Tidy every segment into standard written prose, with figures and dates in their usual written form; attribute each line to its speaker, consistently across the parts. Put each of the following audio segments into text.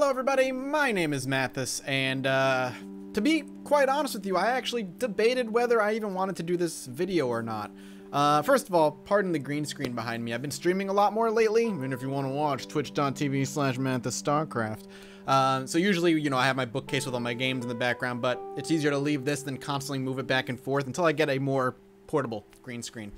Speaker 1: Hello everybody, my name is Mathis, and to be quite honest with you, I actually debated whether I even wanted to do this video or not. First of all, pardon the green screen behind me. I've been streaming a lot more lately, and if you want to watch, twitch.tv/MathisStarcraft. So usually, you know, I have my bookcase with all my games in the background, but it's easier to leave this than constantly move it back and forth until I get a more portable green screen.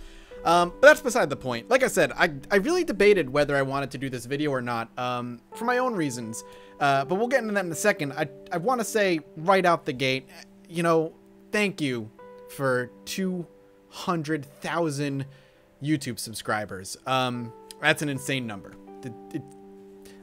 Speaker 1: But that's beside the point. Like I said, I really debated whether I wanted to do this video or not, for my own reasons. But we'll get into that in a second. I want to say right out the gate, you know, thank you for 200,000 YouTube subscribers. That's an insane number.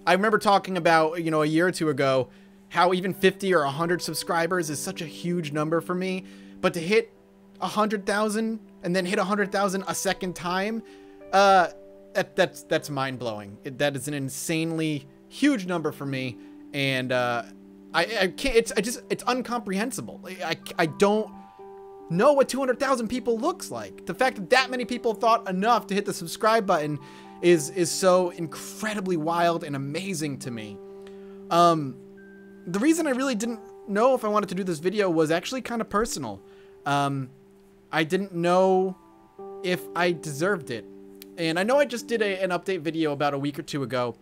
Speaker 1: I remember talking about, you know, a year or two ago, how even 50 or 100 subscribers is such a huge number for me. But to hit 100,000 and then hit 100,000 a second time, that's mind-blowing. That is an insanely huge number for me, and I can't. It's incomprehensible. I don't know what 200,000 people looks like. The fact that that many people thought enough to hit the subscribe button is so incredibly wild and amazing to me. The reason I really didn't know if I wanted to do this video was actually kind of personal. I didn't know if I deserved it. And I know I just did an update video about a week or two ago,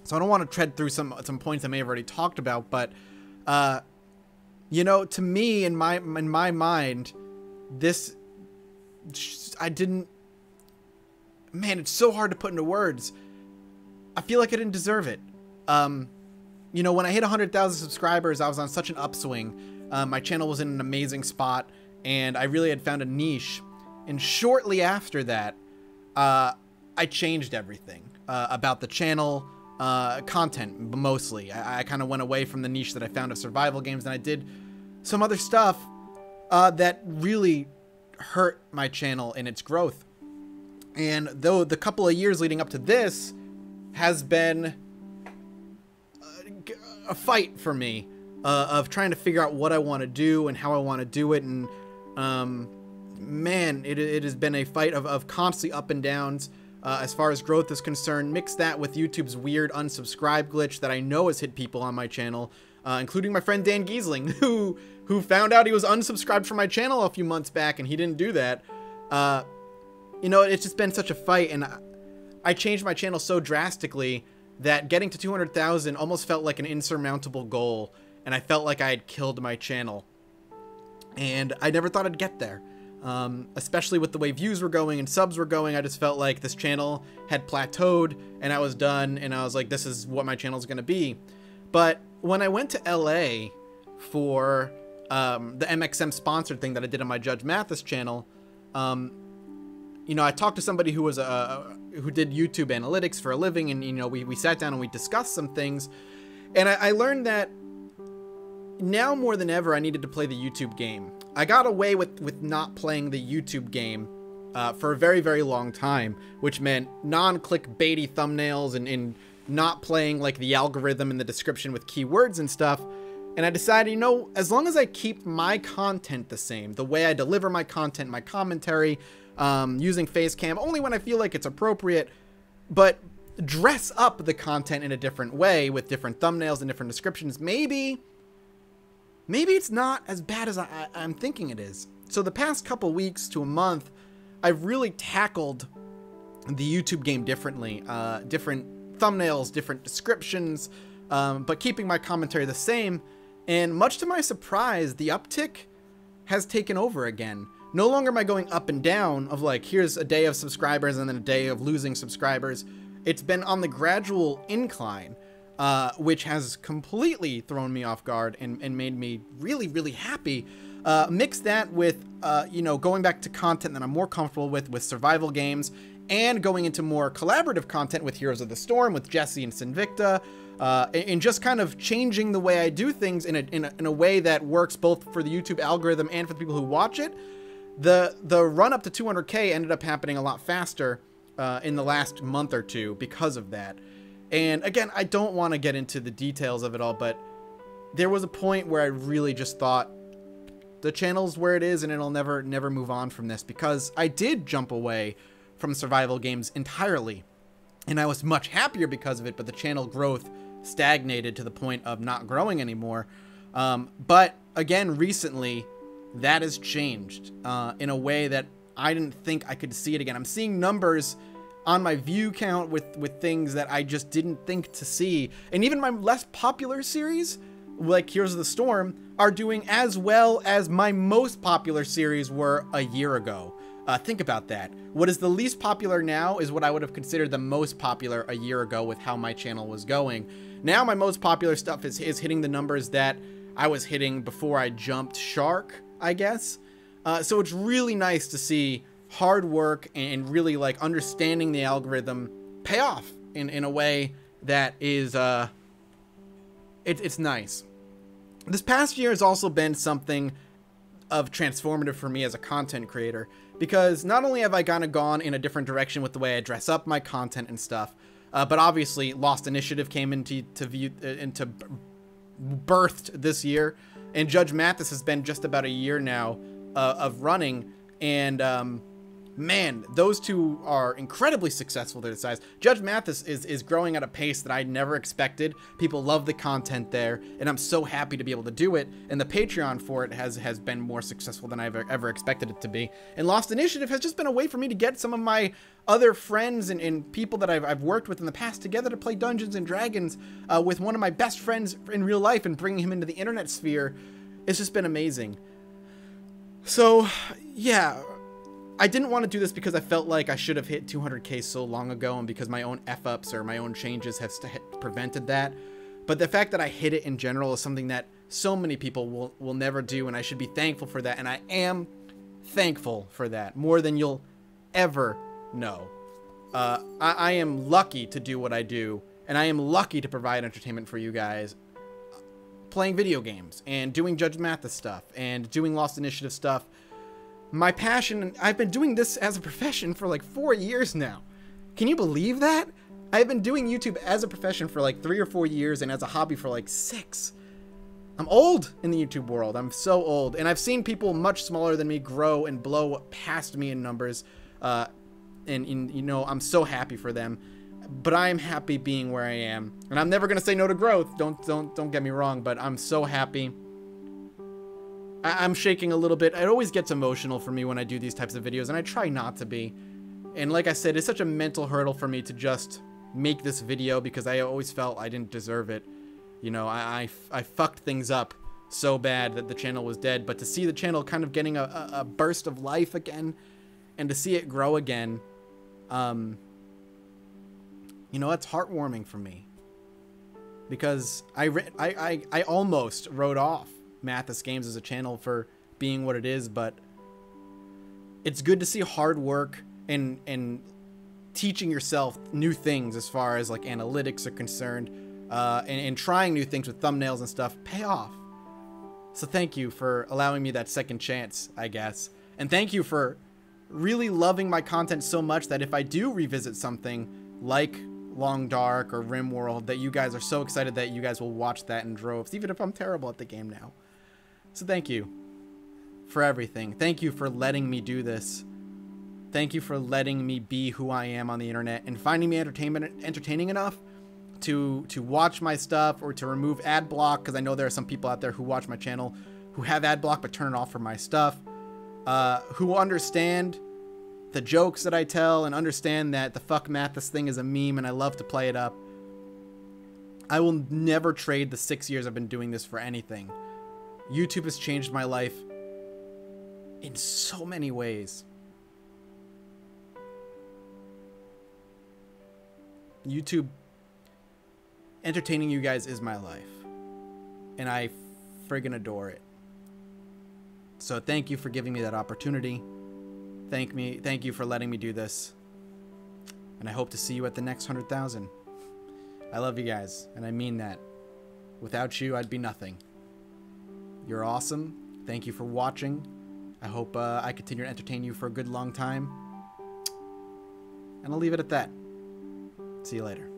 Speaker 1: so I don't want to tread through some points I may have already talked about, but you know, to me, in my mind, this, man, it's so hard to put into words. I feel like I didn't deserve it. You know, when I hit 100,000 subscribers, I was on such an upswing. My channel was in an amazing spot, and I really had found a niche. And shortly after that, I changed everything about the channel, content mostly. I kind of went away from the niche that I found of survival games, and I did some other stuff that really hurt my channel in its growth. And though the couple of years leading up to this has been a fight for me of trying to figure out what I want to do and how I want to do it, and man, it has been a fight of constantly up and downs as far as growth is concerned. Mix that with YouTube's weird unsubscribe glitch that I know has hit people on my channel, including my friend Dan Giesling, who found out he was unsubscribed from my channel a few months back, and he didn't do that. You know, it's just been such a fight, and I changed my channel so drastically that getting to 200,000 almost felt like an insurmountable goal, and I felt like I had killed my channel. And I never thought I'd get there. Especially with the way views were going and subs were going, I just felt like this channel had plateaued and I was done, and I was like, this is what my channel is going to be. But when I went to LA for the MXM sponsored thing that I did on my Judge Mathis channel, you know, I talked to somebody who was who did YouTube analytics for a living, and you know, we sat down and we discussed some things, and I learned that now more than ever I needed to play the YouTube game. I got away with not playing the YouTube game for a very, very long time, which meant non-clickbaity thumbnails and not playing like the algorithm in the description with keywords and stuff. And I decided, you know, as long as I keep my content the same, the way I deliver my content, my commentary, using Facecam only when I feel like it's appropriate, but dress up the content in a different way with different thumbnails and different descriptions, maybe it's not as bad as I'm thinking it is. So the past couple weeks to a month, I've really tackled the YouTube game differently. Different thumbnails, different descriptions, but keeping my commentary the same. And much to my surprise, the uptick has taken over again. No longer am I going up and down of like, here's a day of subscribers and then a day of losing subscribers. It's been on the gradual incline. Which has completely thrown me off guard and made me really, really happy. Mix that with, you know, going back to content that I'm more comfortable with survival games, and going into more collaborative content with Heroes of the Storm, with Jesse and Sinvicta, and just kind of changing the way I do things in a way that works both for the YouTube algorithm and for the people who watch it. The run up to 200K ended up happening a lot faster in the last month or two because of that. And again, I don't want to get into the details of it all, but there was a point where I really just thought the channel's where it is and it'll never move on from this, because I did jump away from survival games entirely. And I was much happier because of it, but the channel growth stagnated to the point of not growing anymore. But again, recently, that has changed in a way that I didn't think I could see it again. I'm seeing numbers on my view count with things that I just didn't think to see. And even my less popular series, like Heroes of the Storm, are doing as well as my most popular series were a year ago. Think about that. What is the least popular now is what I would have considered the most popular a year ago with how my channel was going. Now my most popular stuff is hitting the numbers that I was hitting before I jumped shark, I guess. So it's really nice to see hard work and really like understanding the algorithm pay off in a way that is, it's nice. This past year has also been something of transformative for me as a content creator, because not only have I kind of gone in a different direction with the way I dress up my content and stuff, but obviously Lost Initiative came into birthed this year, and Judge Mathis has been just about a year now of running, and man, those two are incredibly successful to their size. Judge Mathis is growing at a pace that I never expected. People love the content there, and I'm so happy to be able to do it. And the Patreon for it has been more successful than I've ever expected it to be. And Lost Initiative has just been a way for me to get some of my other friends and people that I've worked with in the past together to play Dungeons and Dragons with one of my best friends in real life, and bringing him into the internet sphere. It's just been amazing. So, yeah. I didn't want to do this because I felt like I should have hit 200K so long ago, and because my own F-ups or my own changes have prevented that. But the fact that I hit it in general is something that so many people will never do, and I should be thankful for that. And I thankful for that more than you'll ever know. I am lucky to do what I do, and I am lucky to provide entertainment for you guys, playing video games and doing Judge Mathis stuff and doing Lost Initiative stuff. My passion, I've been doing this as a profession for like 4 years now. Can you believe that? I've been doing YouTube as a profession for like 3 or 4 years, and as a hobby for like 6. I'm old in the YouTube world. I'm so old. And I've seen people much smaller than me grow and blow past me in numbers. And you know, I'm so happy for them. But I am happy being where I am. And I'm never going to say no to growth. Don't get me wrong, but I'm so happy. I'm shaking a little bit. It always gets emotional for me when I do these types of videos, and I try not to be. And like I said, it's such a mental hurdle for me to just make this video, because I always felt I didn't deserve it. You know, I fucked things up so bad that the channel was dead. But to see the channel kind of getting a burst of life again, and to see it grow again, you know, that's heartwarming for me. Because I almost wrote off Mathis Games as a channel for being what it is, but it's good to see hard work and teaching yourself new things as far as like analytics are concerned, and trying new things with thumbnails and stuff pay off. So thank you for allowing me that second chance, I guess. And thank you for really loving my content so much that if I do revisit something like Long Dark or RimWorld, that you guys are so excited that you guys will watch that in droves, even if I'm terrible at the game now. So thank you for everything. Thank you for letting me do this. Thank you for letting me be who I am on the internet and finding me entertaining enough to watch my stuff, or to remove ad block, because I know there are some people out there who watch my channel who have ad block but turn it off for my stuff, who understand the jokes that I tell and understand that the fuck Mathis thing is a meme and I love to play it up. I will never trade the 6 years I've been doing this for anything. YouTube has changed my life in so many ways. YouTube, entertaining you guys is my life, and I friggin' adore it. So thank you for giving me that opportunity. Thank you for letting me do this. And I hope to see you at the next 100,000. I love you guys, and I mean that. Without you, I'd be nothing. You're awesome. Thank you for watching. I hope I continue to entertain you for a good long time. And I'll leave it at that. See you later.